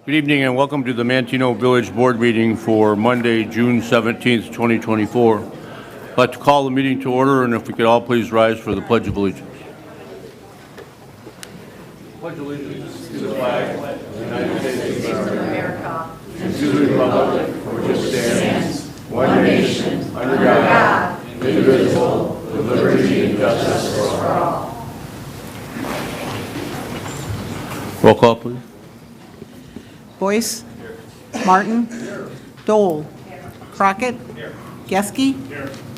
Good evening and welcome to the Manteno Village Board meeting for Monday, June 17th, 2024. I'd like to call the meeting to order, and if we could all please rise for the Pledge of Allegiance. Pledge allegiance to the flag of the United States of America and to the republic for which it stands, one nation, under God, indivisible, with liberty and justice for all. Roll call, please. Boyce. Martin. Dole. Crockett. Geske.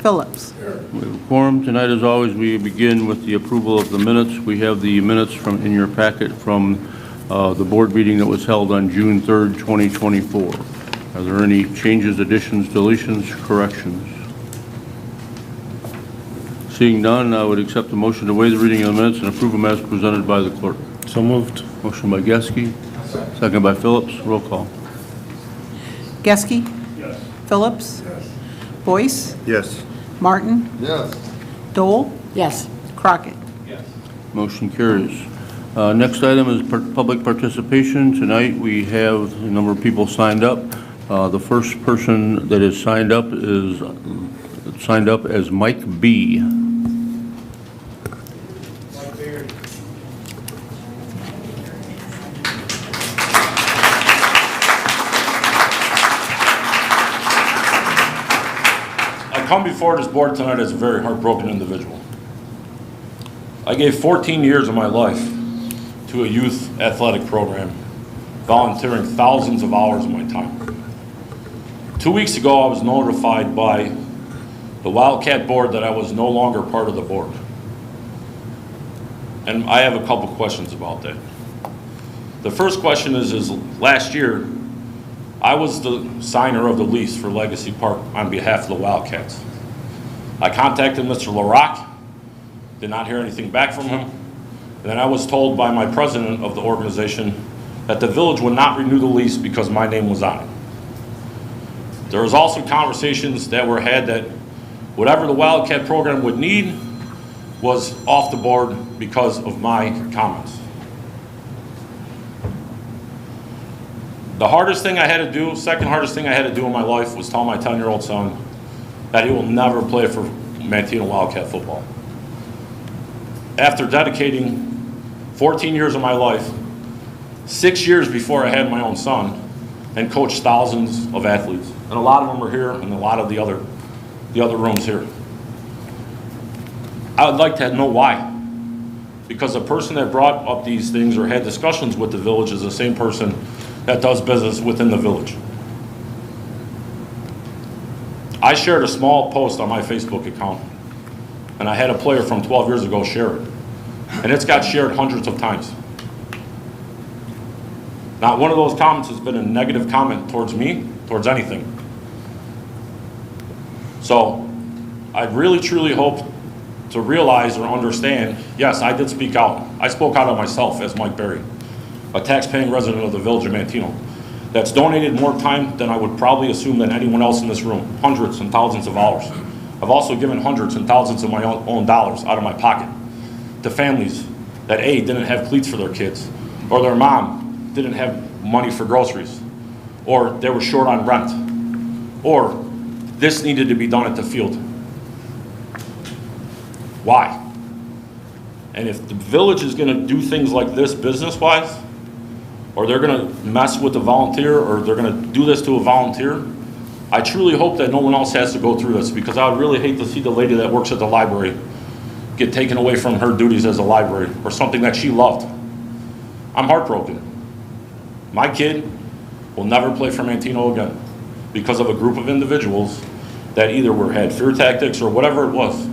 Phillips. We have a quorum. Tonight, as always, we begin with the approval of the minutes. We have the minutes in your packet from the board meeting that was held on June 3rd, 2024. Are there any changes, additions, deletions, corrections? Seeing none, I would accept the motion to waive the reading of the minutes and approve them as presented by the clerk. So moved. Motion by Geske, second by Phillips. Roll call. Geske. Yes. Phillips. Yes. Boyce. Yes. Martin. Yes. Dole. Yes. Crockett. Yes. Motion carries. Next item is public participation. Tonight we have a number of people signed up. The first person that is signed up as Mike B. I come before this board tonight as a very heartbroken individual. I gave 14 years of my life to a youth athletic program, volunteering thousands of hours of my time. 2 weeks ago, I was notified by the Wildcat board that I was no longer part of the board. And I have a couple questions about that. The first question is last year, I was the signer of the lease for Legacy Park on behalf of the Wildcats. I contacted Mr. LaRock, did not hear anything back from him, and then I was told by my president of the organization that the village would not renew the lease because my name was on it. There was also conversations that were had that whatever the Wildcat program would need was off the board because of my comments. The hardest thing I had to do, second hardest thing I had to do in my life was tell my 10-year-old son that he will never play for Manteno Wildcat football. After dedicating 14 years of my life, 6 years before I had my own son, and coached thousands of athletes, and a lot of them are here, and a lot of the other rooms here. I would like to know why. Because the person that brought up these things or had discussions with the village is the same person that does business within the village. I shared a small post on my Facebook account, and I had a player from 12 years ago share it. And it's got shared hundreds of times. Not one of those comments has been a negative comment towards me, towards anything. So I really, truly hope to realize or understand, yes, I did speak out. I spoke out on myself as Mike Berry, a tax-paying resident of the village of Manteno that's donated more time than I would probably assume than anyone else in this room, hundreds and thousands of hours. I've also given hundreds and thousands of my own dollars out of my pocket to families that A, didn't have cleats for their kids, or their mom didn't have money for groceries, or they were short on rent, or this needed to be done at the field. Why? And if the village is going to do things like this business-wise, or they're going to mess with the volunteer, or they're going to do this to a volunteer, I truly hope that no one else has to go through this, because I would really hate to see the lady that works at the library get taken away from her duties as a library, or something that she loved. I'm heartbroken. My kid will never play for Manteno again because of a group of individuals that either had fear tactics or whatever it was.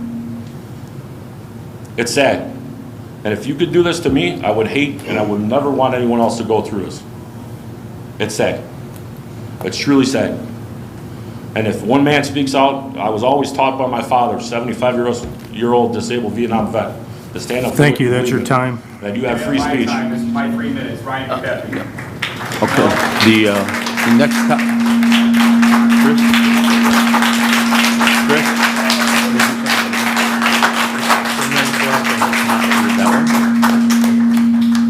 It's sad. And if you could do this to me, I would hate and I would never want anyone else to go through this. It's sad. It's truly sad. And if one man speaks out, I was always taught by my father, 75-year-old disabled Vietnam vet, to stand up. Thank you, that's your time. That you have free speech. This is my 3 minutes. Ryan, you bet. Okay. The next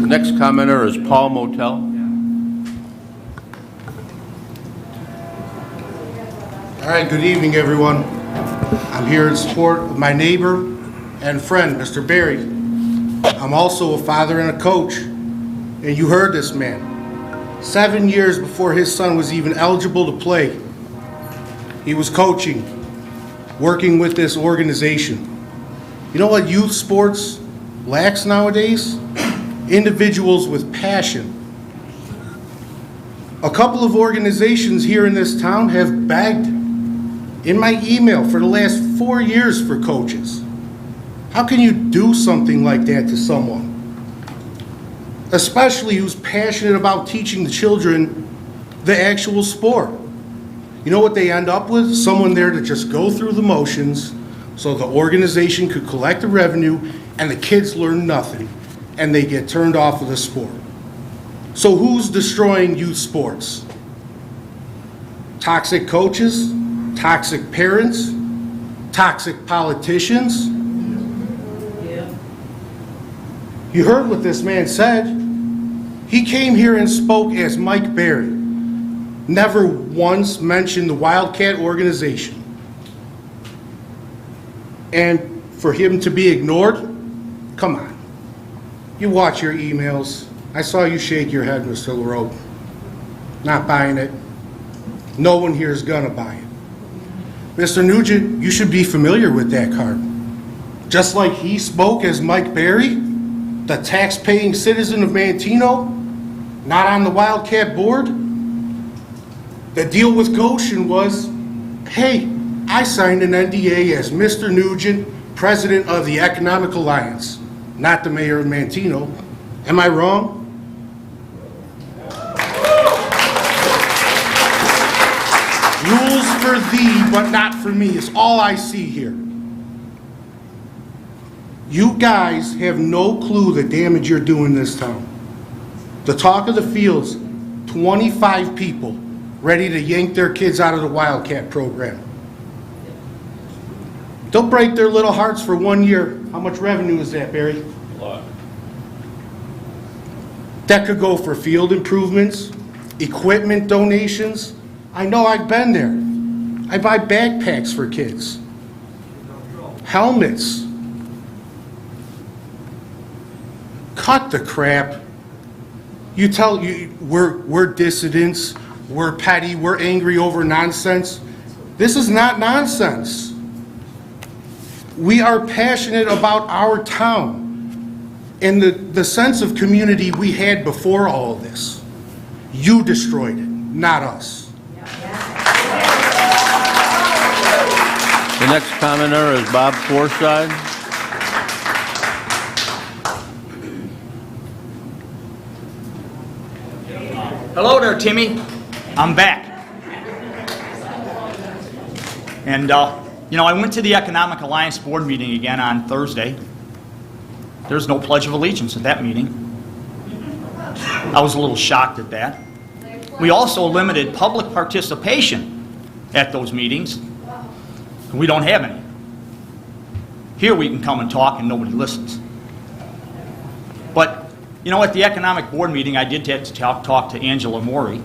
The next commenter is Paul Motel. All right, good evening, everyone. I'm here in support of my neighbor and friend, Mr. Barry. I'm also a father and a coach, and you heard this man. 7 years before his son was even eligible to play, he was coaching, working with this organization. You know what youth sports lacks nowadays? Individuals with passion. A couple of organizations here in this town have begged in my email for the last 4 years for coaches. How can you do something like that to someone? Especially who's passionate about teaching the children the actual sport. You know what they end up with? Someone there to just go through the motions so the organization could collect the revenue and the kids learn nothing and they get turned off of the sport. So who's destroying youth sports? Toxic coaches, toxic parents, toxic politicians. You heard what this man said. He came here and spoke as Mike Berry. Never once mentioned the Wildcat organization. And for him to be ignored? Come on. You watch your emails. I saw you shake your head, Mr. LaRoe. Not buying it. No one here is gonna buy it. Mr. Nugent, you should be familiar with that card. Just like he spoke as Mike Berry, the tax-paying citizen of Manteno, not on the Wildcat board. The deal with Goshen was, hey, I signed an NDA as Mr. Nugent, president of the Economic Alliance, not the mayor of Manteno. Am I wrong? Rules for thee, but not for me, is all I see here. You guys have no clue the damage you're doing this town. The talk of the fields, 25 people ready to yank their kids out of the Wildcat program. They'll break their little hearts for 1 year. How much revenue is that, Barry? A lot. That could go for field improvements, equipment donations. I know, I've been there. I buy backpacks for kids, helmets. Cut the crap. You tell you we're dissidents, we're petty, we're angry over nonsense. This is not nonsense. We are passionate about our town and the sense of community we had before all of this. You destroyed it, not us. The next commenter is Bob Forsythe. Hello there, Timmy. I'm back. And, I went to the Economic Alliance Board meeting again on Thursday. There's no Pledge of Allegiance at that meeting. I was a little shocked at that. We also limited public participation at those meetings. We don't have any. Here we can come and talk and nobody listens. But at the Economic Board meeting, I did have to talk to Angela Mori,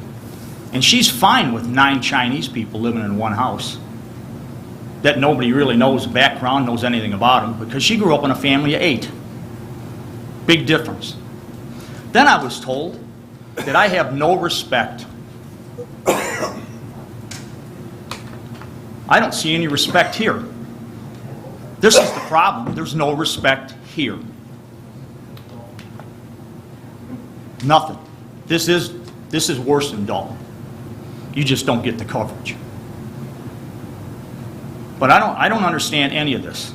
and she's fine with 9 Chinese people living in one house that nobody really knows the background, knows anything about them, because she grew up in a family of 8. Big difference. Then I was told that I have no respect. I don't see any respect here. This is the problem. There's no respect here. Nothing. This is worse than Dalton. You just don't get the coverage. But I don't understand any of this.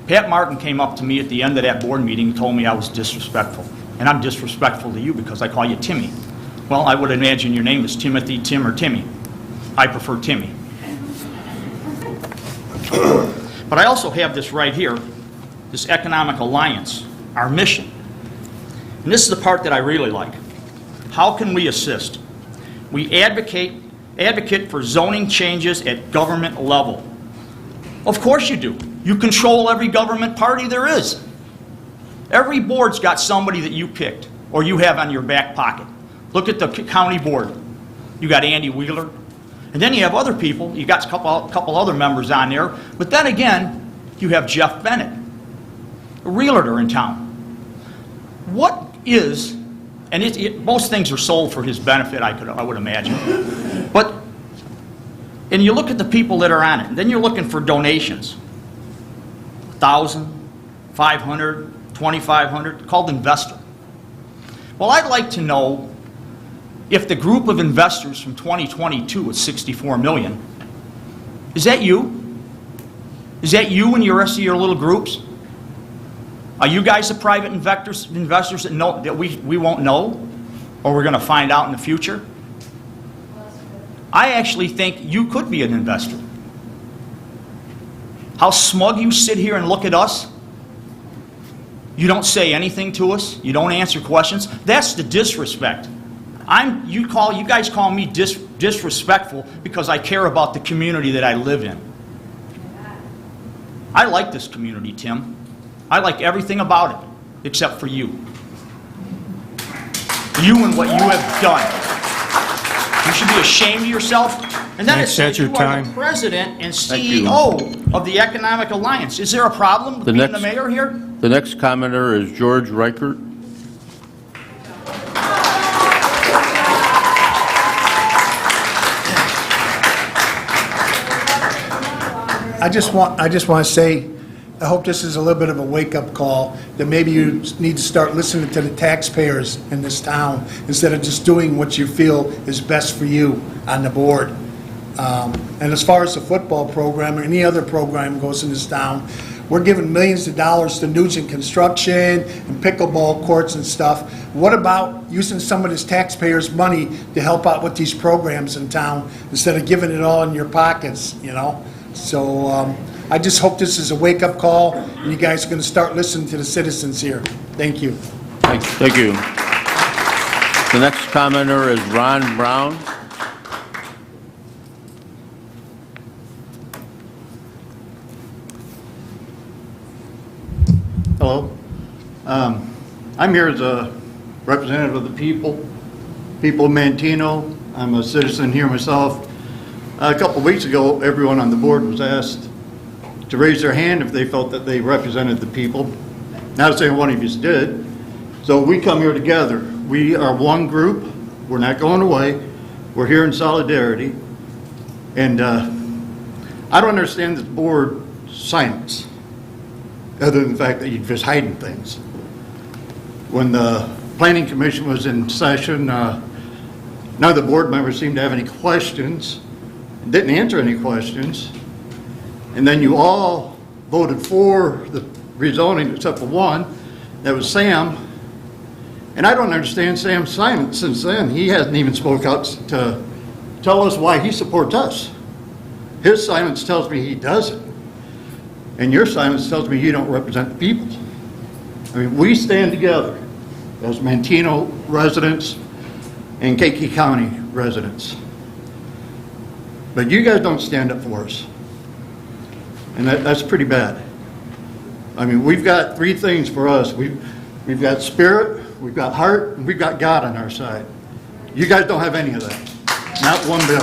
Pat Martin came up to me at the end of that board meeting and told me I was disrespectful. And I'm disrespectful to you because I call you Timmy. Well, I would imagine your name is Timothy, Tim, or Timmy. I prefer Timmy. But I also have this right here, this Economic Alliance, our mission. And this is the part that I really like. How can we assist? We advocate for zoning changes at government level. Of course you do. You control every government party there is. Every board's got somebody that you picked or you have on your back pocket. Look at the county board. You got Andy Wheeler. And then you have other people, you got a couple other members on there, but then again, you have Jeff Bennett, a realtor in town. What is, and most things are sold for his benefit, I would imagine, but, and you look at the people that are on it, and then you're looking for donations, 1,000, 500, 2,500, called investor. Well, I'd like to know if the group of investors from 2022 is 64 million, is that you? Is that you and the rest of your little groups? Are you guys the private investors that know that we won't know, or we're going to find out in the future? I actually think you could be an investor. How smug you sit here and look at us. You don't say anything to us. You don't answer questions. That's the disrespect. You guys call me disrespectful because I care about the community that I live in. I like this community, Tim. I like everything about it, except for you. You and what you have done. You should be ashamed of yourself. And then it says you are the president and CEO of the Economic Alliance. Is there a problem with being the mayor here? The next commenter is George Reichert. I just want to say, I hope this is a little bit of a wake-up call, that maybe you need to start listening to the taxpayers in this town instead of just doing what you feel is best for you on the board. And as far as the football program or any other program goes in this town, we're giving millions of dollars to Nugent Construction and pickleball courts and stuff. What about using some of this taxpayers' money to help out with these programs in town instead of giving it all in your pockets, you know? So I just hope this is a wake-up call, and you guys are going to start listening to the citizens here. Thank you. Thank you. The next commenter is Ron Brown. Hello. I'm here as a representative of the people of Manteno. I'm a citizen here myself. A couple of weeks ago, everyone on the board was asked to raise their hand if they felt that they represented the people. Not saying one of you did. So we come here together. We are one group. We're not going away. We're here in solidarity. And I don't understand this board silence, other than the fact that you're just hiding things. When the Planning Commission was in session, none of the board members seemed to have any questions, didn't answer any questions, and then you all voted for the rezoning except for one, that was Sam, and I don't understand Sam's silence since then. He hasn't even spoke out to tell us why he supports us. His silence tells me he doesn't. And your silence tells me you don't represent the people. I mean, we stand together as Manteno residents and Kankakee County residents. But you guys don't stand up for us. And that's pretty bad. I mean, we've got three things for us. We've got spirit, we've got heart, and we've got God on our side. You guys don't have any of that. Not one bit.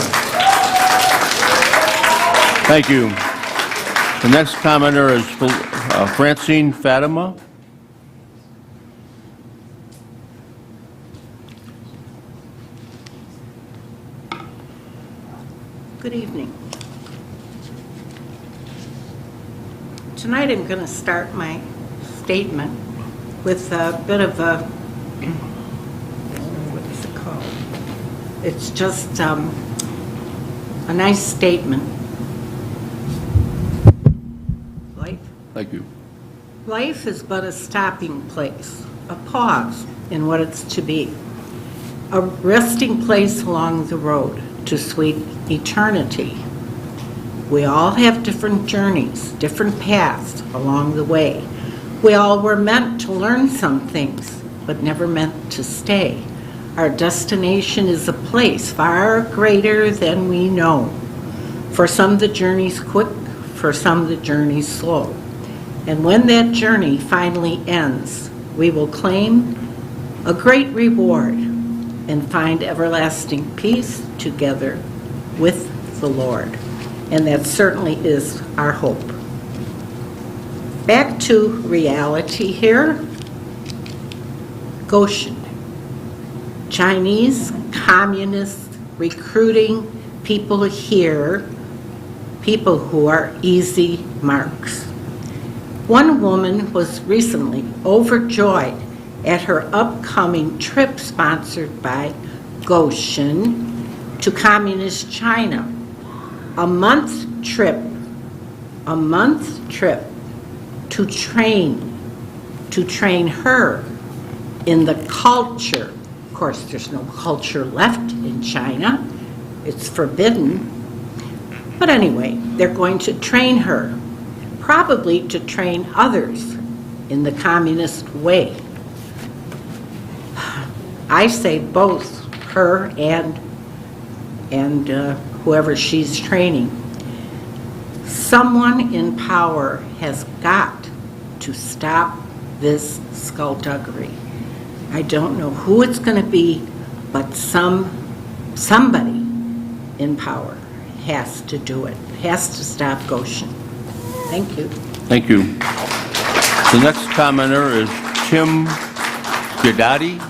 Thank you. The next commenter is Francine Fatima. Good evening. Tonight I'm going to start my statement with a bit of a, what is it called? It's just a nice statement. Thank you. Life is but a stopping place, a pause in what it's to be, a resting place along the road to sweet eternity. We all have different journeys, different paths along the way. We all were meant to learn some things, but never meant to stay. Our destination is a place far greater than we know. For some the journey's quick, for some the journey's slow. And when that journey finally ends, we will claim a great reward and find everlasting peace together with the Lord. And that certainly is our hope. Back to reality here. Goshen. Chinese communists recruiting people here, people who are easy marks. One woman was recently overjoyed at her upcoming trip sponsored by Goshen to communist China. A month trip to train her in the culture. Of course, there's no culture left in China. It's forbidden. But anyway, they're going to train her, probably to train others in the communist way. I say both her and whoever she's training. Someone in power has got to stop this skullduggery. I don't know who it's going to be, but somebody in power has to do it, has to stop Goshen. Thank you. Thank you. The next commenter is Tim Gadati.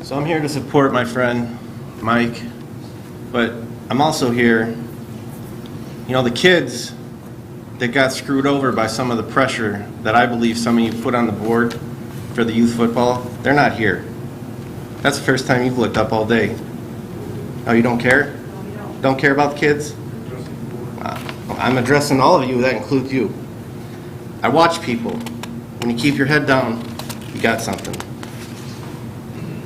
So I'm here to support my friend Mike, but I'm also here, the kids that got screwed over by some of the pressure that I believe some of you put on the board for the youth football, they're not here. That's the first time you've looked up all day. Oh, you don't care? Don't care about the kids? I'm addressing all of you, that includes you. I watch people. When you keep your head down, you got something.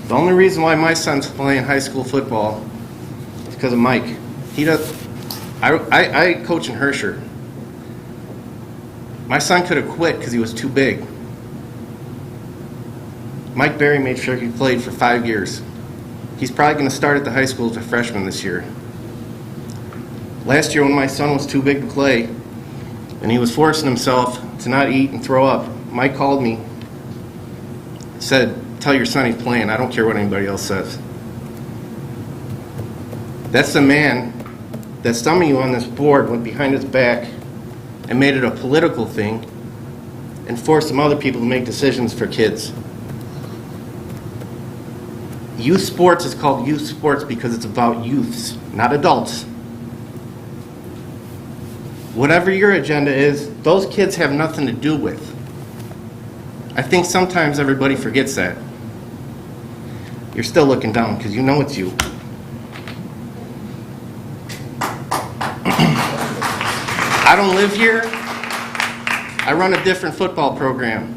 The only reason why my son's playing high school football is because of Mike. I coach in Herscher. My son could have quit because he was too big. Mike Berry made sure he played for 5 years. He's probably going to start at the high school as a freshman this year. Last year when my son was too big to play and he was forcing himself to not eat and throw up, Mike called me, said, "Tell your son he's playing. I don't care what anybody else says." That's the man that some of you on this board went behind his back and made it a political thing and forced some other people to make decisions for kids. Youth sports is called youth sports because it's about youths, not adults. Whatever your agenda is, those kids have nothing to do with. I think sometimes everybody forgets that. You're still looking down because you know it's you. I don't live here. I run a different football program.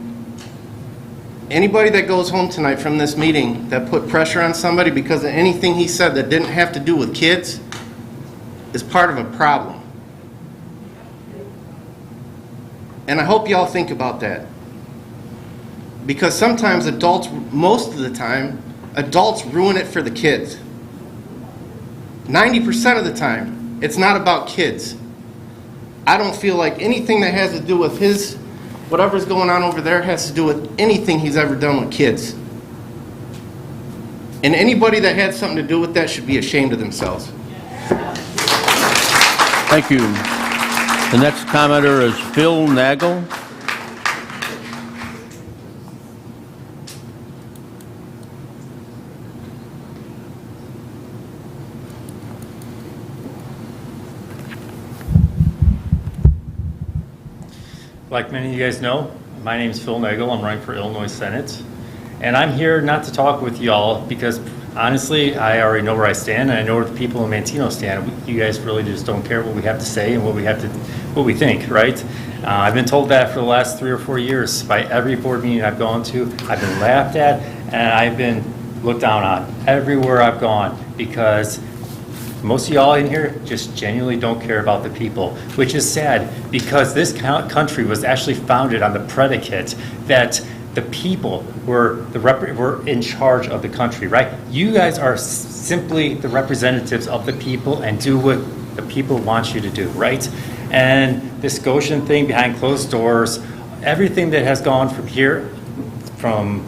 Anybody that goes home tonight from this meeting that put pressure on somebody because of anything he said that didn't have to do with kids is part of a problem. And I hope y'all think about that. Because sometimes adults, most of the time, adults ruin it for the kids. 90% of the time, it's not about kids. I don't feel like anything that has to do with whatever's going on over there has to do with anything he's ever done with kids. And anybody that had something to do with that should be ashamed of themselves. Thank you. The next commenter is Phil Nagel. Like many of you guys know, my name is Phil Nagel. I'm running for Illinois Senate. And I'm here not to talk with y'all because honestly, I already know where I stand and I know where the people in Manteno stand. You guys really just don't care what we have to say and what we think, right? I've been told that for the last 3 or 4 years by every board meeting I've gone to. I've been laughed at and I've been looked down on everywhere I've gone because most of y'all in here just genuinely don't care about the people, which is sad because this country was actually founded on the predicate that the people were in charge of the country, right? You guys are simply the representatives of the people and do what the people want you to do, right? And this Goshen thing behind closed doors, everything that has gone from here, from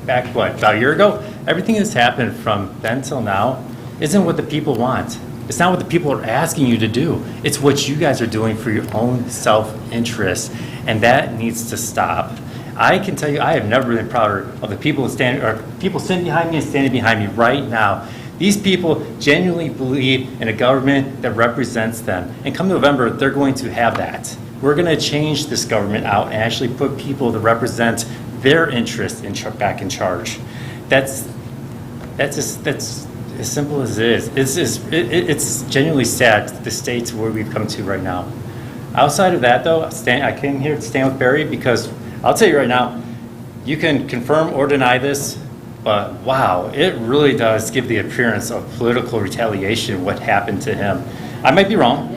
back about a year ago, everything that's happened from then till now isn't what the people want. It's not what the people are asking you to do. It's what you guys are doing for your own self-interest, and that needs to stop. I can tell you, I have never been prouder of the people sitting behind me and standing behind me right now. These people genuinely believe in a government that represents them. And come November, they're going to have that. We're going to change this government out and actually put people that represent their interest back in charge. That's as simple as it is. It's genuinely sad, the state to where we've come to right now. Outside of that, though, I came here to stand with Barry because I'll tell you right now, you can confirm or deny this, but wow, it really does give the appearance of political retaliation what happened to him. I might be wrong,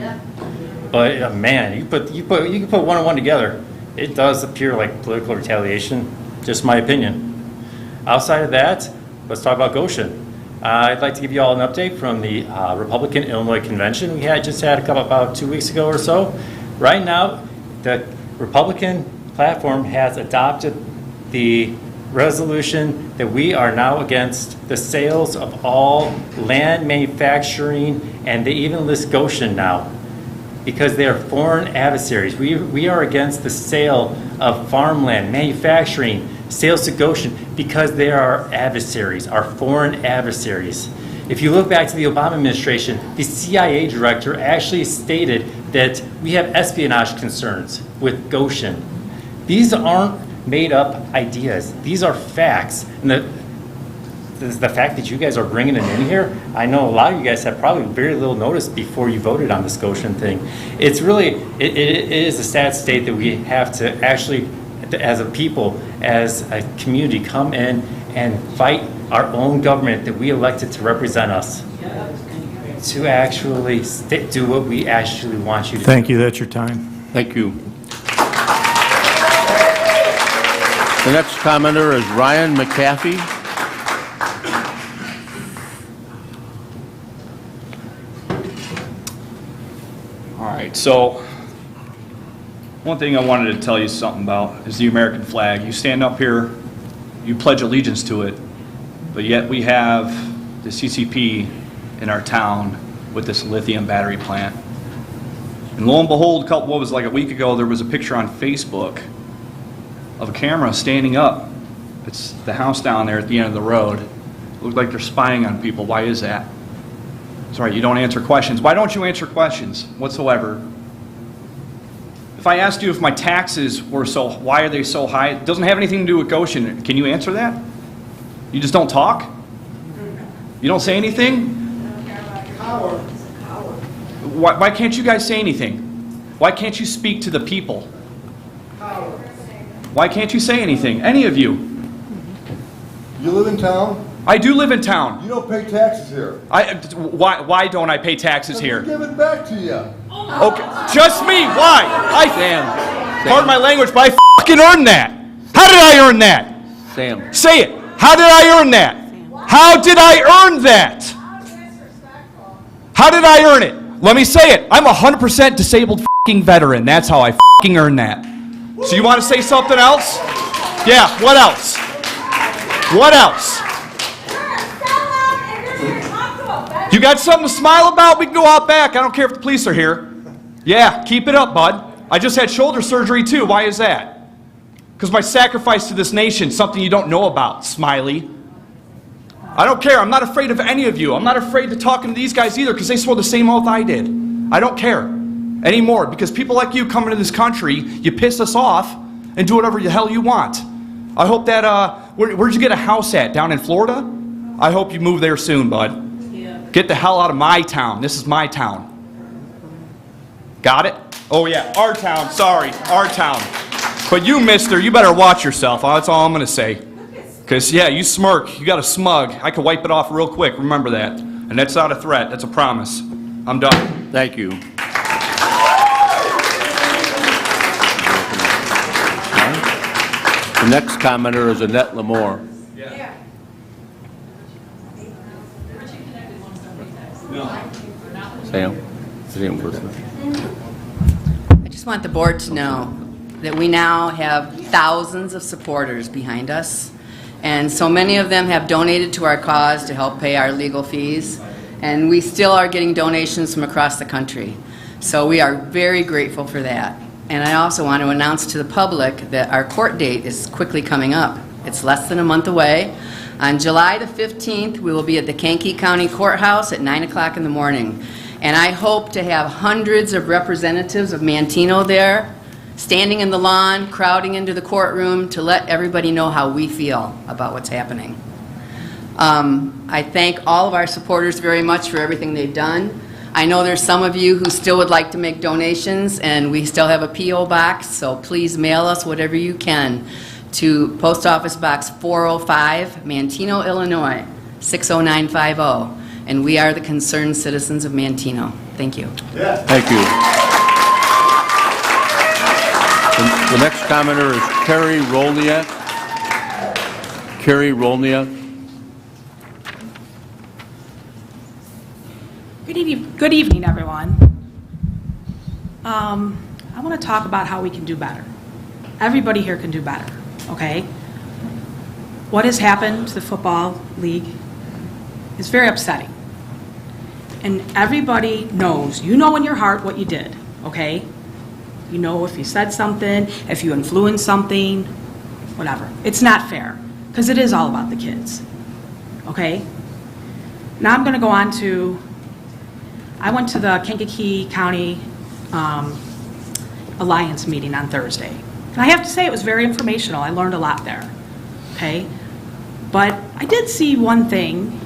but man, you can put one and one together. It does appear like political retaliation, just my opinion. Outside of that, let's talk about Goshen. I'd like to give you all an update from the Republican Illinois Convention we just had about 2 weeks ago or so. Right now, the Republican platform has adopted the resolution that we are now against the sales of all land manufacturing, and they even list Goshen now because they are foreign adversaries. We are against the sale of farmland, manufacturing, sales to Goshen because they are our adversaries, our foreign adversaries. If you look back to the Obama administration, the CIA director actually stated that we have espionage concerns with Goshen. These aren't made up ideas. These are facts. And the fact that you guys are bringing it in here, I know a lot of you guys have probably very little notice before you voted on this Goshen thing. It's really, it is a sad state that we have to actually, as a people, as a community, come in and fight our own government that we elected to represent us to actually do what we actually want you to do. Thank you. That's your time. Thank you. The next commenter is Ryan McAfee. All right, so one thing I wanted to tell you something about is the American flag. You stand up here, you pledge allegiance to it, but yet we have the CCP in our town with this lithium battery plant. And lo and behold, a week ago, there was a picture on Facebook of a camera standing up. It's the house down there at the end of the road. It looked like they're spying on people. Why is that? It's all right, you don't answer questions. Why don't you answer questions whatsoever? If I asked you if my taxes were why are they so high? It doesn't have anything to do with Goshen. Can you answer that? You just don't talk? You don't say anything? Why can't you guys say anything? Why can't you speak to the people? Why can't you say anything? Any of you? You live in town? I do live in town. You don't pay taxes here. Why don't I pay taxes here? We give it back to you. Okay, just me. Why? Pardon my language, but I fucking earned that. How did I earn that? Sam. Say it. How did I earn that? How did I earn that? How did I earn it? Let me say it. I'm a 100% disabled fucking veteran. That's how I fucking earned that. So you want to say something else? Yeah, what else? What else? You got something to smile about? We can go out back. I don't care if the police are here. Yeah, keep it up, bud. I just had shoulder surgery too. Why is that? Because my sacrifice to this nation, something you don't know about, Smiley. I don't care. I'm not afraid of any of you. I'm not afraid to talking to these guys either because they swore the same oath I did. I don't care anymore because people like you come into this country, you piss us off and do whatever the hell you want. I hope that, where'd you get a house at? Down in Florida? I hope you move there soon, bud. Get the hell out of my town. This is my town. Got it? Oh yeah, our town. Sorry, our town. But you, mister, you better watch yourself. That's all I'm going to say. Because, yeah, you smirk. You got a smug. I could wipe it off real quick. Remember that. And that's not a threat. That's a promise. I'm done. Thank you. The next commenter is Annette Lamore. Sam? I just want the board to know that we now have thousands of supporters behind us, And so many of them have donated to our cause to help pay our legal fees. And we still are getting donations from across the country. So we are very grateful for that. And I also want to announce to the public that our court date is quickly coming up. It's less than a month away. On July the 15th, we will be at the Kankakee County Courthouse at 9 o'clock in the morning. And I hope to have hundreds of representatives of Manteno there, standing in the lawn, crowding into the courtroom to let everybody know how we feel about what's happening. I thank all of our supporters very much for everything they've done. I know there's some of you who still would like to make donations, and we still have a P.O. box, so please mail us whatever you can to Post Office Box 405, Manteno, Illinois, 60950. And we are the concerned citizens of Manteno. Thank you. Thank you. The next commenter is Carrie Rolniak. Carrie Rolniak. Good evening, everyone. I want to talk about how we can do better. Everybody here can do better, okay? What has happened to the football league is very upsetting. And everybody knows, you know in your heart what you did, okay? You know if you said something, if you influenced something, whatever. It's not fair, because it is all about the kids, okay? Now I'm going to go on to, I went to the Kankakee County Alliance meeting on Thursday. And I have to say it was very informational. I learned a lot there, okay? But I did see one thing,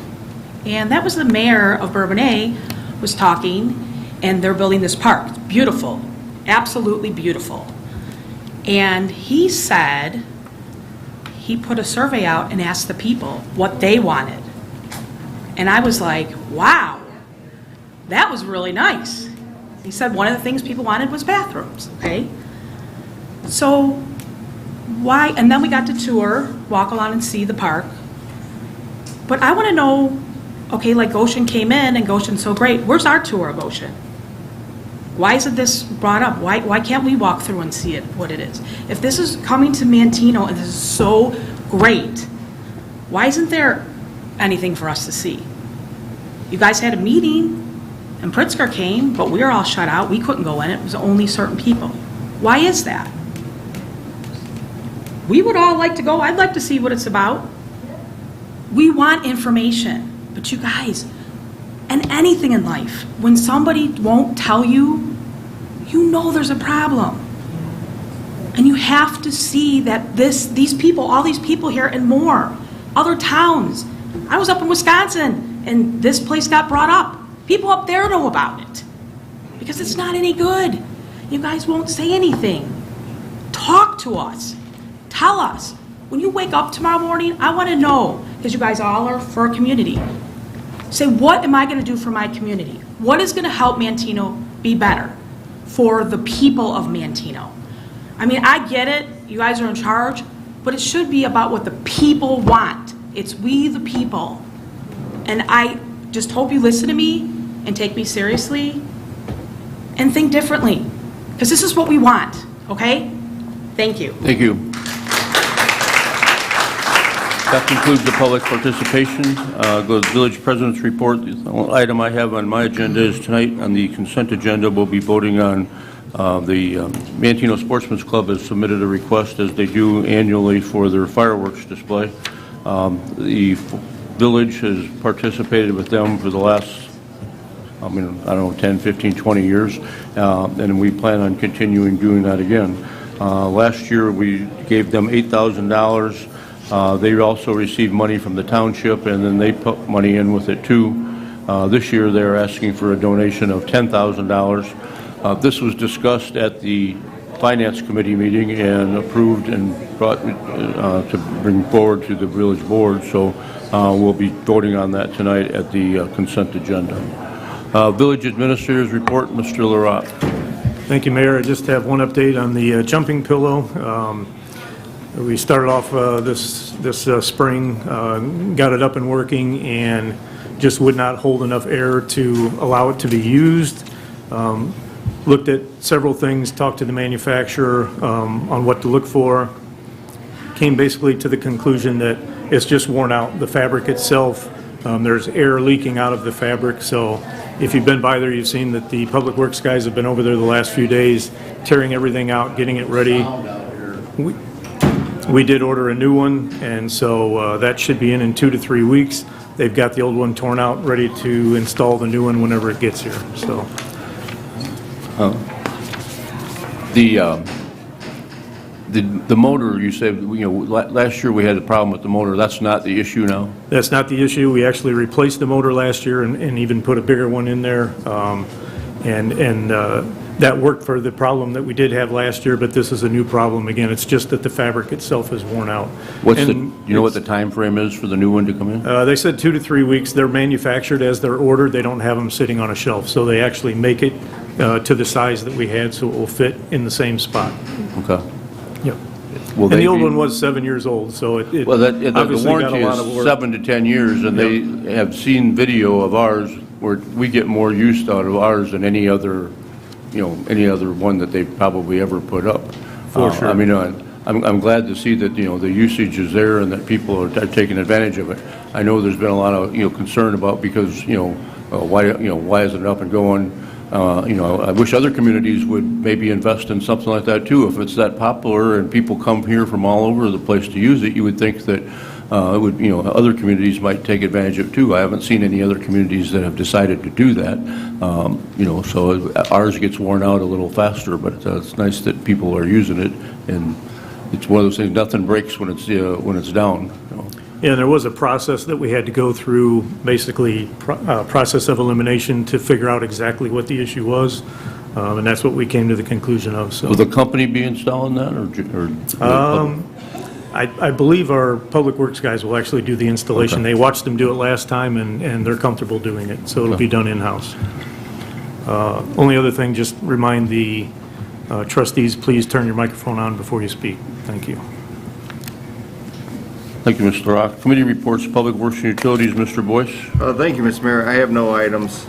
and that was the mayor of Bourbonnais was talking, and they're building this park. It's beautiful, absolutely beautiful. And he said he put a survey out and asked the people what they wanted. And I was like, wow, that was really nice. He said one of the things people wanted was bathrooms, okay? So why, and then we got to tour, walk around and see the park. But I want to know, okay, like Goshen came in and Goshen's so great. Where's our tour of Goshen? Why isn't this brought up? Why can't we walk through and see it, what it is? If this is coming to Manteno and this is so great, why isn't there anything for us to see? You guys had a meeting and Pritzker came, but we were all shut out. We couldn't go in. It was only certain people. Why is that? We would all like to go. I'd like to see what it's about. We want information. But you guys, and anything in life, when somebody won't tell you, you know there's a problem. And you have to see that these people, all these people here and more, other towns. I was up in Wisconsin and this place got brought up. People up there know about it because it's not any good. You guys won't say anything. Talk to us. Tell us. When you wake up tomorrow morning, I want to know, because you guys all are for a community. Say, what am I going to do for my community? What is going to help Manteno be better for the people of Manteno? I mean, I get it. You guys are in charge, but it should be about what the people want. It's we the people. And I just hope you listen to me and take me seriously and think differently, because this is what we want, okay? Thank you. Thank you. That concludes the public participation. Go to the village president's report. The only item I have on my agenda is tonight on the consent agenda. We'll be voting on the Manteno Sportsman's Club has submitted a request, as they do annually, for their fireworks display. The village has participated with them for the last, I don't know, 10, 15, 20 years, and we plan on continuing doing that again. Last year, we gave them $8,000. They also received money from the township, and then they put money in with it too. This year, they're asking for a donation of $10,000. This was discussed at the Finance Committee meeting and approved and brought to bring forward to the village board. So we'll be voting on that tonight at the consent agenda. Village Administrator's report, Mr. Larotte. Thank you, Mayor. I just have one update on the jumping pillow. We started off this spring, got it up and working, and just would not hold enough air to allow it to be used. Looked at several things, talked to the manufacturer on what to look for. Came basically to the conclusion that it's just worn out. The fabric itself, there's air leaking out of the fabric, so if you've been by there, you've seen that the Public Works guys have been over there the last few days, tearing everything out, getting it ready. We did order a new one, and so that should be in 2 to 3 weeks. They've got the old one torn out, ready to install the new one whenever it gets here, so. The motor, you said, last year we had a problem with the motor. That's not the issue now? That's not the issue. We actually replaced the motor last year and even put a bigger one in there. That worked for the problem that we did have last year, but this is a new problem again. It's just that the fabric itself is worn out. Do you know what the time frame is for the new one to come in? They said 2 to 3 weeks. They're manufactured as they're ordered. They don't have them sitting on a shelf, so they actually make it to the size that we had, so it will fit in the same spot. Okay. Yep. Will And they the old be- one was 7 years old, so it Well, the obviously got warranty a lot of is work. 7 to 10 years, and they have seen video of ours where we get more use out of ours than any other one that they've probably ever put up. For sure. I mean, I'm glad to see that, the usage is there and that people are taking advantage of it. I know there's been a lot of, concern about because, why isn't it up and going? I wish other communities would maybe invest in something like that too. If it's that popular and people come here from all over the place to use it, you would think that other communities might take advantage of it too. I haven't seen any other communities that have decided to do that. So ours gets worn out a little faster, but it's nice that people are using it, and it's one of those things. Nothing breaks when it's down. Yeah, there was a process that we had to go through, basically process of elimination to figure out exactly what the issue was, and that's what we came to the conclusion of. So, Will the company be installing that, or I believe our Public Works guys will actually do the installation. Okay. They watched them do it last time, and they're comfortable doing it, so it'll be done in-house. Only other thing, just remind the trustees, please turn your microphone on before you speak. Thank you. Thank you, Mr. Rock. Committee reports, Public Works and Utilities, Mr. Boyce. Thank you, Mr. Mayor. I have no items.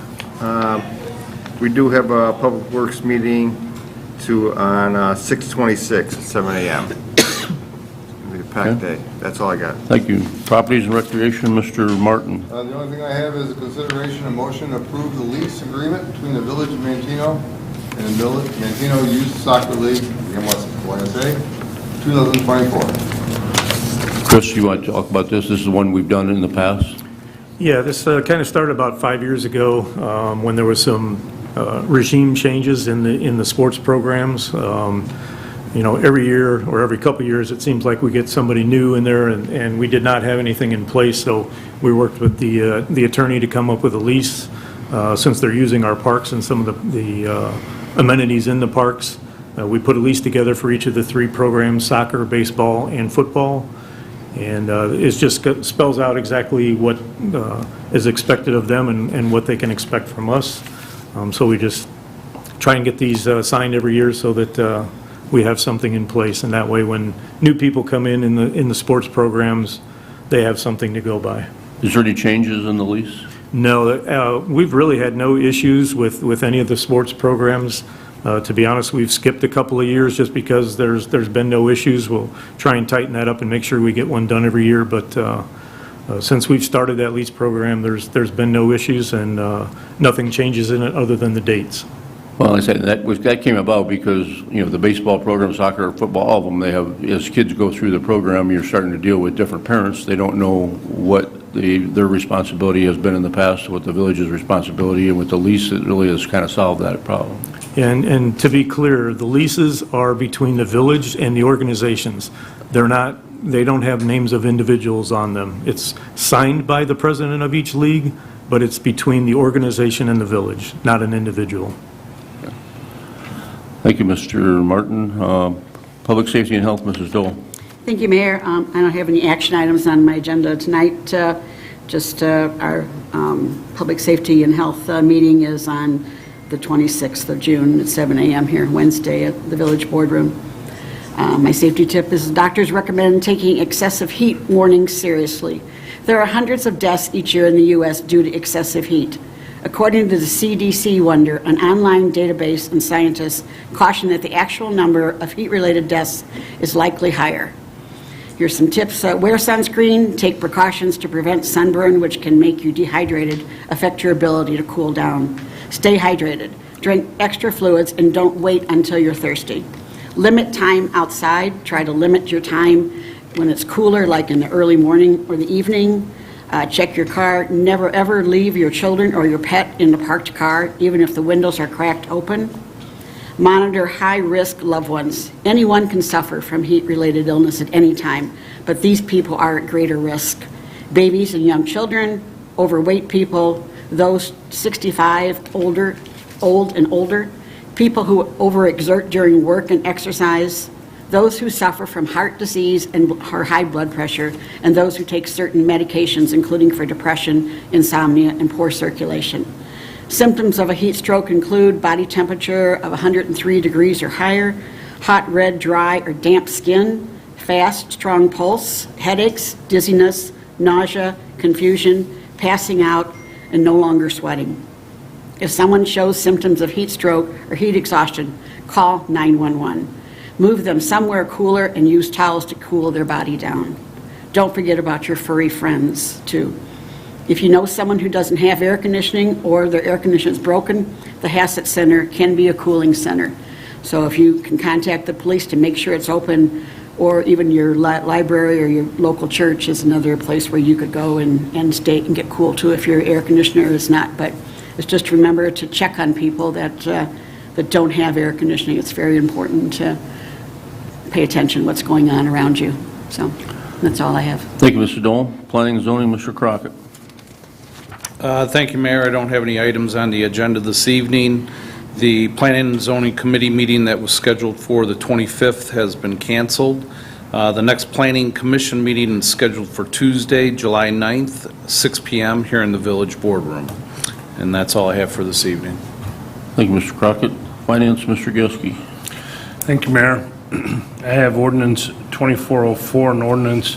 We do have a Public Works meeting on 6/26 at 7 a.m. It'll be a packed day. That's all I got. Thank you. Properties and Recreation, Mr. Martin. The only thing I have is a consideration and motion to approve the lease agreement between the Village of Manteno and the Manteno Youth Soccer League, YMSA, 2024. Chris, you want to talk about this? This is one we've done in the past. Yeah, this kind of started about 5 years ago when there was some regime changes in the sports programs. Every year or every couple of years, it seems like we get somebody new in there, and we did not have anything in place, so we worked with the attorney to come up with a lease since they're using our parks and some of the amenities in the parks. We put a lease together for each of the 3 programs, soccer, baseball, and football. And it just spells out exactly what is expected of them and what they can expect from us. So we just try and get these signed every year so that we have something in place. And that way, when new people come in the sports programs, they have something to go by. Is there any changes in the lease? No, we've really had no issues with any of the sports programs. To be honest, we've skipped a couple of years just because there's been no issues. We'll try and tighten that up and make sure we get one done every year, but since we've started that lease program, there's been no issues, and nothing changes in it other than the dates. Well, I said that came about because, the baseball program, soccer, football, all of them, they have, as kids go through the program, you're starting to deal with different parents. They don't know what their responsibility has been in the past, what the village's responsibility, and with the lease, it really has kind of solved that problem. And to be clear, the leases are between the village and the organizations. They don't have names of individuals on them. It's signed by the president of each league, but it's between the organization and the village, not an individual. Thank you, Mr. Martin. Public Safety and Health, Mrs. Dole. Thank you, Mayor. I don't have any action items on my agenda tonight. Just our Public Safety and Health meeting is on the 26th of June at 7 a.m. here Wednesday at the Village Boardroom. My safety tip is doctors recommend taking excessive heat warnings seriously. There are hundreds of deaths each year in the U.S. due to excessive heat. According to the CDC Wonder, an online database, and scientists caution that the actual number of heat-related deaths is likely higher. Here's some tips. Wear sunscreen, take precautions to prevent sunburn, which can make you dehydrated, affect your ability to cool down. Stay hydrated. Drink extra fluids and don't wait until you're thirsty. Limit time outside. Try to limit your time when it's cooler, like in the early morning or the evening. Check your car. Never ever leave your children or your pet in the parked car, even if the windows are cracked open. Monitor high-risk loved ones. Anyone can suffer from heat-related illness at any time, but these people are at greater risk. Babies and young children, overweight people, those 65, old and older, people who overexert during work and exercise, those who suffer from heart disease and high blood pressure, and those who take certain medications, including for depression, insomnia, and poor circulation. Symptoms of a heat stroke include body temperature of 103 degrees or higher, hot, red, dry, or damp skin, fast, strong pulse, headaches, dizziness, nausea, confusion, passing out, and no longer sweating. If someone shows symptoms of heat stroke or heat exhaustion, call 911. Move them somewhere cooler and use towels to cool their body down. Don't forget about your furry friends, too. If you know someone who doesn't have air conditioning or their air conditioner is broken, the Hassett Center can be a cooling center. So if you can contact the police to make sure it's open, or even your library or your local church is another place where you could go and stay and get cool too if your air conditioner is not. But it's just remember to check on people that don't have air conditioning. It's very important to pay attention to what's going on around you. So that's all I have. Thank you, Mr. Dole. Planning and zoning, Mr. Crockett. Thank you, Mayor. I don't have any items on the agenda this evening. The Planning and Zoning Committee meeting that was scheduled for the 25th has been canceled. The next Planning Commission meeting is scheduled for Tuesday, July 9th, 6 p.m. here in the Village Boardroom. And that's all I have for this evening. Thank you, Mr. Crockett. Finance, Mr. Geske. Thank you, Mayor. I have ordinance 2404, an ordinance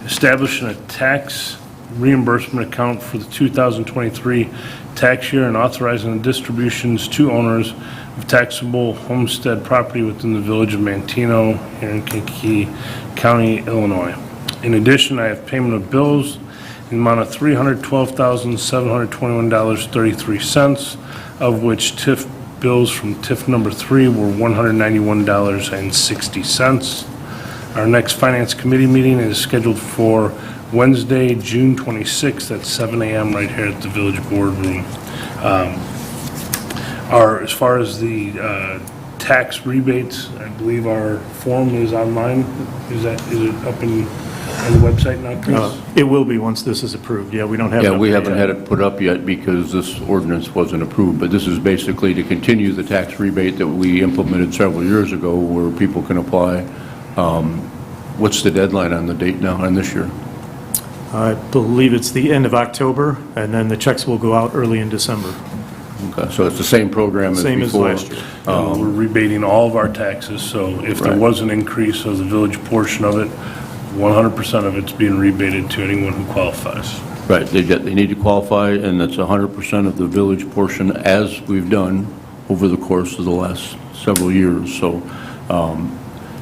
establishing a tax reimbursement account for the 2023 tax year and authorizing the distributions to owners of taxable homestead property within the village of Manteno here in Kankakee County, Illinois. In addition, I have payment of bills in the amount of $312,721.33, of which TIF bills from TIF number 3 were $191.60. Our next Finance Committee meeting is scheduled for Wednesday, June 26th at 7 a.m. right here at the Village Boardroom. As far as the tax rebates, I believe our form is online. Is it up on the website now, Chris? It will be once this is approved. Yeah, we don't have it. Yeah, we haven't had it put up yet because this ordinance wasn't approved, but this is basically to continue the tax rebate that we implemented several years ago where people can apply. What's the deadline on the date now, on this year? I believe it's the end of October, and then the checks will go out early in December. Okay, so it's the same program as before? Same as last year. We're rebating all of our taxes, so if there was an increase of the village portion of it, 100% of it's being rebated to anyone who qualifies. Right, they need to qualify, and that's 100% of the village portion, as we've done over the course of the last several years. So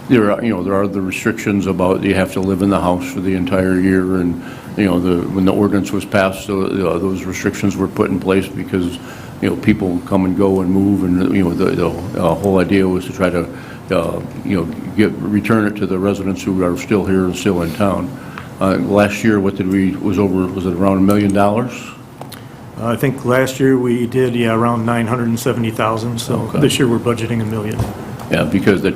there are the restrictions about you have to live in the house for the entire year, and when the ordinance was passed, those restrictions were put in place because people come and go and move, and the whole idea was to try to return it to the residents who are still here and still in town. Last year, was it around $1 million? I think last year we did, around 970,000, so This year we're budgeting $1 million. Yeah, because the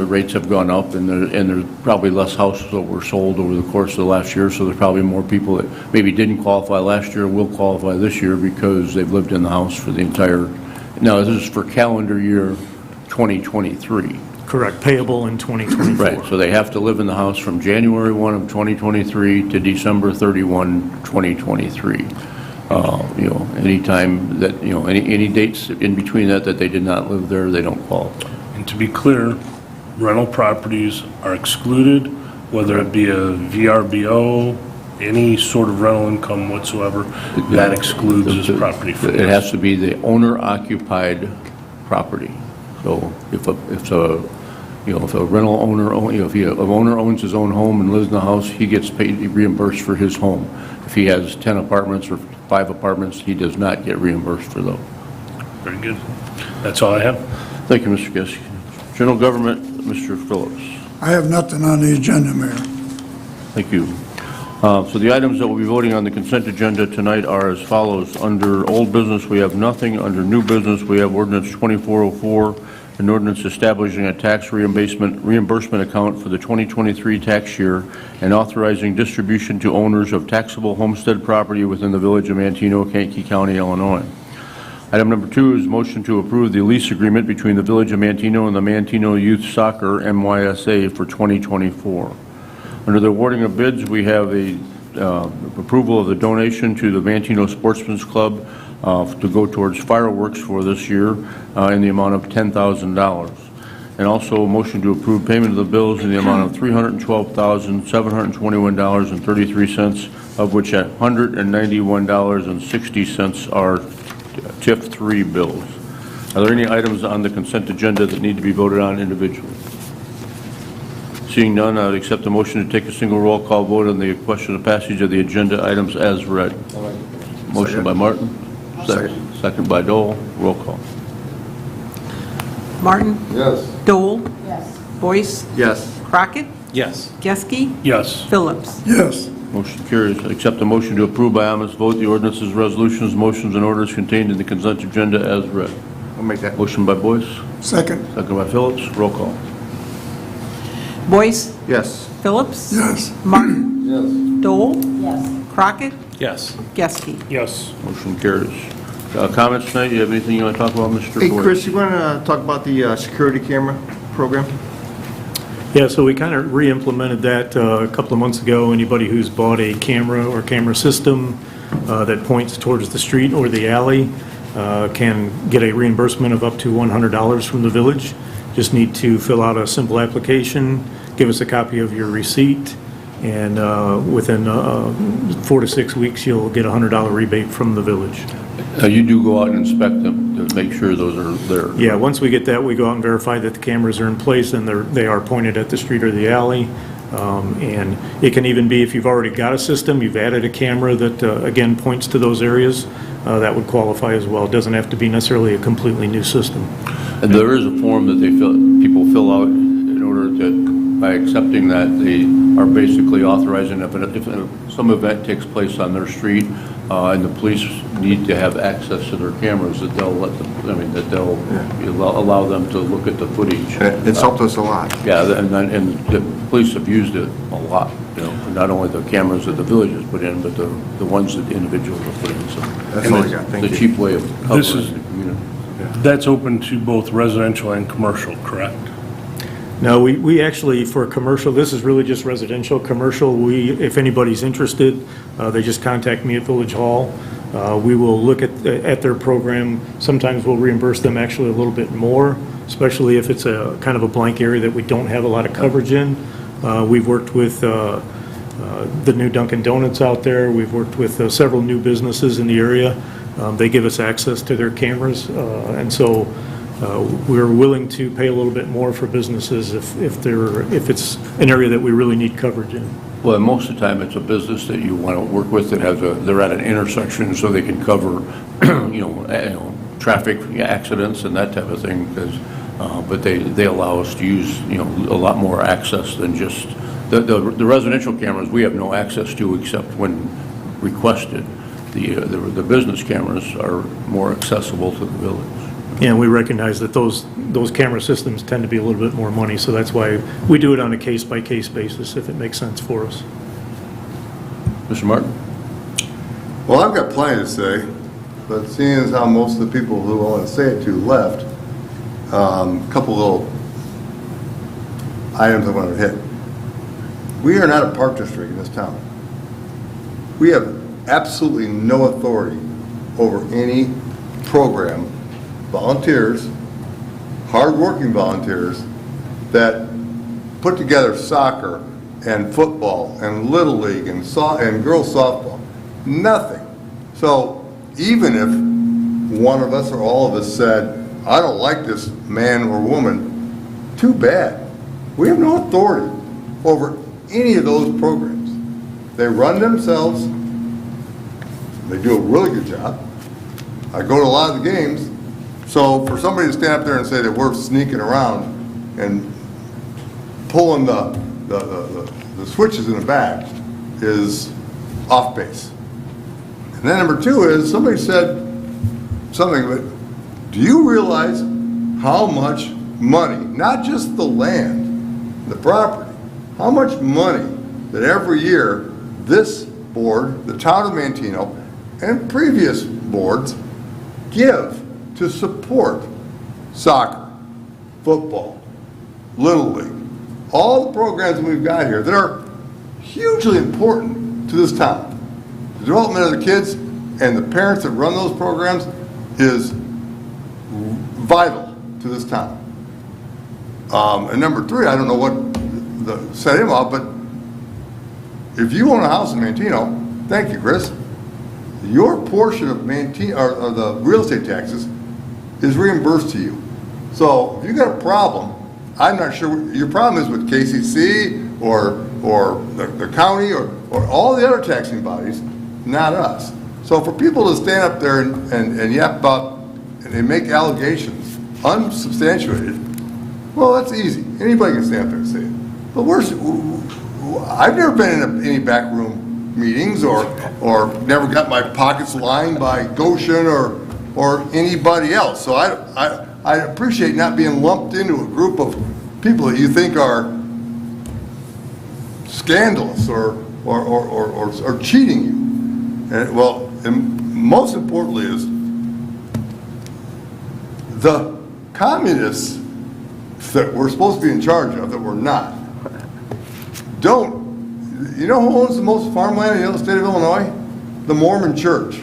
rates have gone up, and there's probably less houses that were sold over the course of the last year, so there's probably more people that maybe didn't qualify last year will qualify this year because they've lived in the house for the entire, now this is for calendar year 2023. Correct, payable in 2024. Right, so they have to live in the house from January 1 of 2023 to December 31, 2023. Anytime that, any dates in between that they did not live there, they don't qualify. And to be clear, rental properties are excluded, whether it be a VRBO, any sort of rental income whatsoever, that excludes this property. It has to be the owner-occupied property. So if if a rental owner, if an owner owns his own home and lives in the house, he gets paid, reimbursed for his home. If he has 10 apartments or 5 apartments, he does not get reimbursed for those. Very good. That's all I have. Thank you, Mr. Geske. General Government, Mr. Phillips. I have nothing on the agenda, Mayor. Thank you. So the items that we'll be voting on the consent agenda tonight are as follows. Under old business, we have nothing. Under new business, we have ordinance 2404, an ordinance establishing a tax reimbursement account for the 2023 tax year and authorizing distribution to owners of taxable homestead property within the village of Manteno, Kankakee County, Illinois. Item number 2 is motion to approve the lease agreement between the village of Manteno and the Manteno Youth Soccer MYSA for 2024. Under the awarding of bids, we have a approval of the donation to the Manteno Sportsman's Club to go towards fireworks for this year in the amount of $10,000. And also a motion to approve payment of the bills in the amount of $312,721.33, of which $191.60 are TIF 3 bills. Are there any items on the consent agenda that need to be voted on individually? Seeing none, I would accept the motion to take a single roll call vote on the question of passage of the agenda items as read. Motion by Martin. Second by Dole. Roll call. Martin? Yes. Dole? Yes. Boyce? Yes. Crockett? Yes. Geske? Yes. Phillips? Yes. Motion carries. I accept the motion to approve by unanimous vote the ordinances, resolutions, motions, and orders contained in the consent agenda as read. I'll make that. Motion by Boyce. Second. Second by Phillips. Roll call. Boyce? Yes. Phillips? Yes. Martin? Yes. Dole? Yes. Crockett? Yes. Geske? Yes. Motion carries. Comments tonight? You have anything you want to talk about, Mr. Hey, Boyce? Chris, you want to talk about the security camera program? Yeah, so we kind of re-implemented that a couple of months ago. Anybody who's bought a camera or camera system that points towards the street or the alley can get a reimbursement of up to $100 from the village. Just need to fill out a simple application, give us a copy of your receipt, and within 4 to 6 weeks, you'll get a $100 rebate from the village. You do go out and inspect them to make sure those are there. Yeah, once we get that, we go out and verify that the cameras are in place and they are pointed at the street or the alley. And it can even be if you've already got a system, you've added a camera that, again, points to those areas, that would qualify as well. It doesn't have to be necessarily a completely new system. And there is a form that people fill out in order that, by accepting that, they are basically authorizing if some event takes place on their street and the police need to have access to their cameras, that they'll allow them to look at the footage. It's helped us a lot. Yeah, and the police have used it a lot, not only the cameras that the village has put in, but the ones that the individuals have put in. So That's all I got. Thank the you. cheap way of covering This is- the community. That's open to both residential and commercial, correct? No, we actually, for commercial, this is really just residential. Commercial, if anybody's interested, they just contact me at Village Hall. We will look at their program. Sometimes we'll reimburse them actually a little bit more, especially if it's a kind of a blank area that we don't have a lot of coverage in. We've worked with the new Dunkin' Donuts out there. We've worked with several new businesses in the area. They give us access to their cameras, and so we're willing to pay a little bit more for businesses if it's an area that we really need coverage in. Well, most of the time, it's a business that you want to work with that they're at an intersection, so they can cover, traffic accidents and that type of thing. But they allow us to use, a lot more access than just the residential cameras. We have no access to except when requested. The business cameras are more accessible to the village. And we recognize that those camera systems tend to be a little bit more money, so that's why we do it on a case-by-case basis if it makes sense for us. Mr. Martin? Well, I've got plenty to say, but seeing as how most of the people who I want to say it to left, a couple little items I want to hit. We are not a park district in this town. We have absolutely no authority over any program, volunteers, hard-working volunteers that put together soccer and football and Little League and girls softball. Nothing. So even if one of us or all of us said, I don't like this man or woman, too bad. We have no authority over any of those programs. They run themselves. They do a really good job. I go to a lot of the games. So for somebody to stand up there and say that we're sneaking around and pulling the switches in the back is off base. And then number two is, somebody said something, but do you realize how much money, not just the land, the property, how much money that every year this board, the town of Manteno, and previous boards give to support soccer, football, Little League, all the programs we've got here that are hugely important to this town. The development of the kids and the parents that run those programs is vital to this town. And number three, I don't know what set him up, but if you own a house in Manteno, thank you, Chris, your portion of Manteno, or the real estate taxes, is reimbursed to you. So if you got a problem, I'm not sure what your problem is with KCC or the county or all the other taxing bodies, not us. So for people to stand up there and yap about and they make allegations unsubstantiated, well, that's easy. Anybody can stand up there and say it. But I've never been in any backroom meetings or never got my pockets lined by Goshen or anybody else. So I appreciate not being lumped into a group of people that you think are scandalous or cheating you. And most importantly is the communists that we're supposed to be in charge of, that we're not, you know who owns the most farmland in the state of Illinois? The Mormon Church.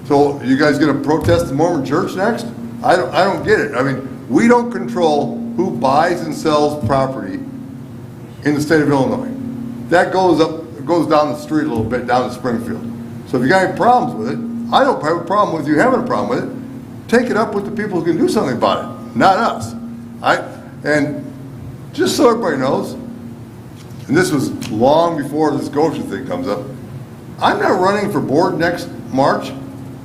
So you guys going to protest the Mormon Church next? I don't get it. I mean, we don't control who buys and sells property in the state of Illinois. That goes down the street a little bit, down to Springfield. So if you got any problems with it, I don't have a problem with you having a problem with it. Take it up with the people who can do something about it, not us. And just so everybody knows, and this was long before this Goshen thing comes up, I'm not running for board next March.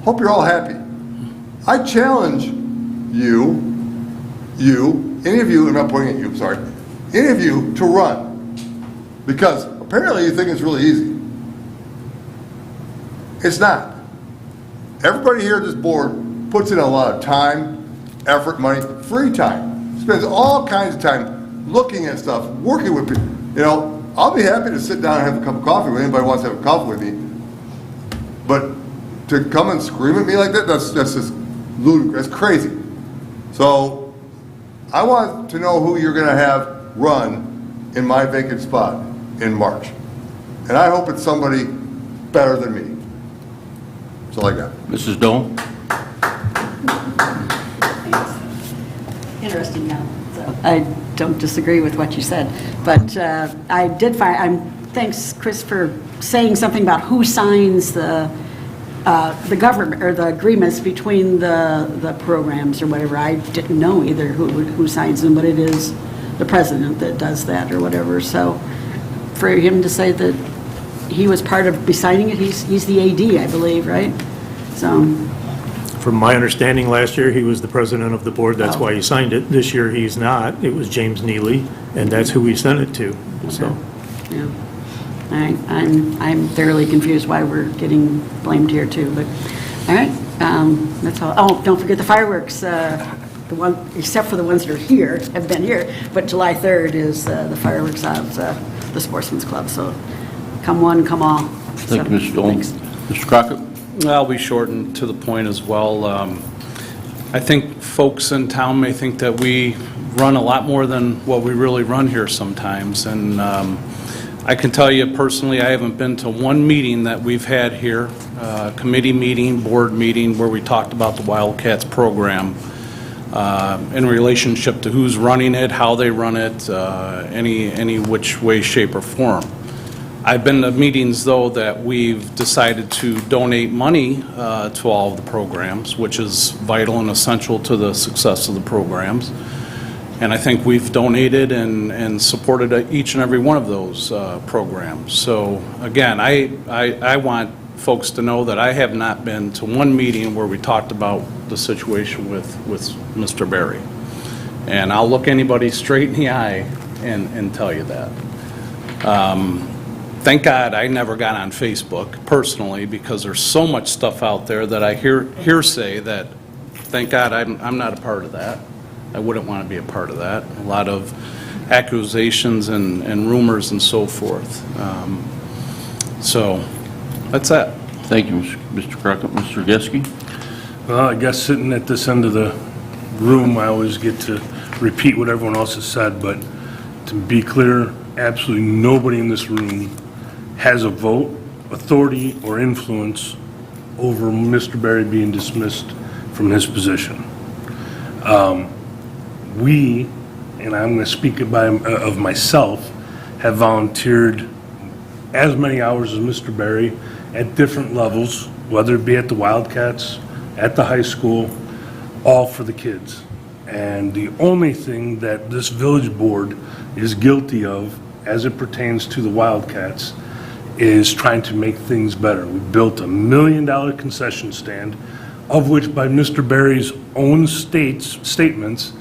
Hope you're all happy. I challenge you, any of you, I'm not pointing at you, sorry, any of you to run. Because apparently you think it's really easy. It's not. Everybody here at this board puts in a lot of time, effort, money, free time. Spends all kinds of time looking at stuff, working with people. You know, I'll be happy to sit down and have a cup of coffee with anybody who wants to have a coffee with me. But to come and scream at me like that, that's just ludicrous. That's crazy. So I want to know who you're going to have run in my vacant spot in March. And I hope it's somebody better than me. That's all I got. Mrs. Doan? Interesting now. So I don't disagree with what you said, but I did find, thanks, Chris, for saying something about who signs the government, or the agreements between the programs or whatever. I didn't know either who signs them, but it is the president that does that or whatever. So for him to say that he was part of signing it, he's the AD, I believe, right? So. From my understanding, last year, he was the president of the board, that's why he signed it. This year, he's not. It was James Neely, and that's who we sent it to, so. Yeah. I'm thoroughly confused why we're getting blamed here too, but, all right, that's all. Oh, don't forget the fireworks, except for the ones that are here, have been here, but July 3rd is the fireworks out of the Sportsman's Club, so come one, come all. Thank you, Mr. Dolan. Mr. Crockett? I'll be short and to the point as well. I think folks in town may think that we run a lot more than what we really run here sometimes, and I can tell you personally, I haven't been to one meeting that we've had here, committee meeting, board meeting, where we talked about the Wildcats program in relationship to who's running it, how they run it, any which way, shape, or form. I've been to meetings, though, that we've decided to donate money to all of the programs, which is vital and essential to the success of the programs. And I think we've donated and supported each and every one of those programs. So again, I want folks to know that I have not been to one meeting where we talked about the situation with Mr. Berry. And I'll look anybody straight in the eye and tell you that. Thank God I never got on Facebook personally, because there's so much stuff out there that I hear say that, thank God I'm not a part of that. I wouldn't want to be a part of that. A lot of accusations and rumors and so forth. So that's that. Thank you, Mr. Crockett. Mr. Geske? Well, I guess sitting at this end of the room, I always get to repeat what everyone else has said, but to be clear, absolutely nobody in this room has a vote, authority, or influence over Mr. Berry being dismissed from his position. We, and I'm going to speak of myself, have volunteered as many hours as Mr. Berry at different levels, whether it be at the Wildcats, at the high school, all for the kids. And the only thing that this village board is guilty of as it pertains to the Wildcats is trying to make things better. We built $1 million concession stand, of which by Mr. Berry's own statements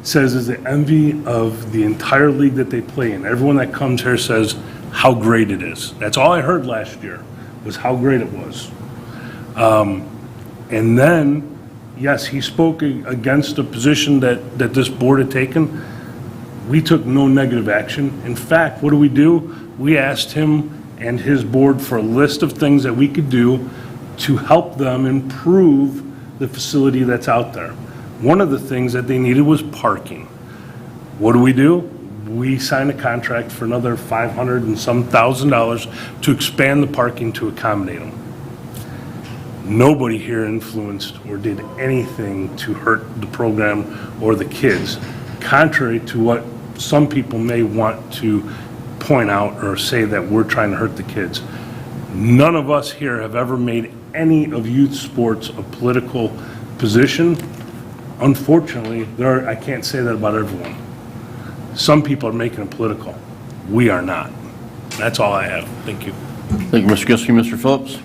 says is the envy of the entire league that they play in. Everyone that comes here says how great it is. That's all I heard last year, was how great it was. And then, yes, he spoke against a position that this board had taken. We took no negative action. In fact, what do? We asked him and his board for a list of things that we could do to help them improve the facility that's out there. One of the things that they needed was parking. What do? We signed a contract for another $500 and some thousand to expand the parking to accommodate them. Nobody here influenced or did anything to hurt the program or the kids, contrary to what some people may want to point out or say that we're trying to hurt the kids. None of us here have ever made any of youth sports a political position. Unfortunately, I can't say that about everyone. Some people are making it political. We are not. That's all I have. Thank you. Thank you, Mr. Geske. Mr. Phillips?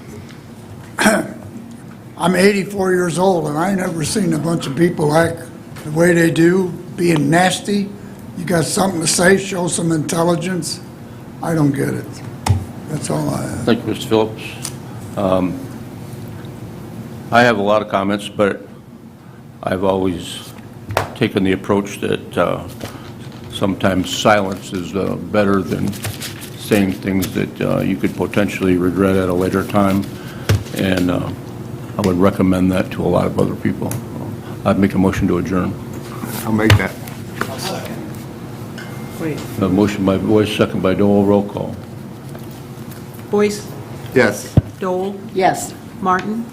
I'm 84 years old, and I never seen a bunch of people act the way they do, being nasty. You got something to say, show some intelligence. I don't get it. That's all I have. Thank you, Mr. Phillips. I have a lot of comments, but I've always taken the approach that sometimes silence is better than saying things that you could potentially regret at a later time, and I would recommend that to a lot of other people. I'd make a motion to adjourn. I'll make that. Wait, A motion by Boyce, second by Dole. Roll call. Boyce, Yes. Dole, Yes. Martin,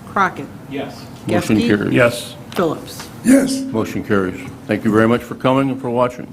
Crockett, Yes. Motion Geske, carries. Yes. Phillips. Yes. Motion carries. Thank you very much for coming and for watching.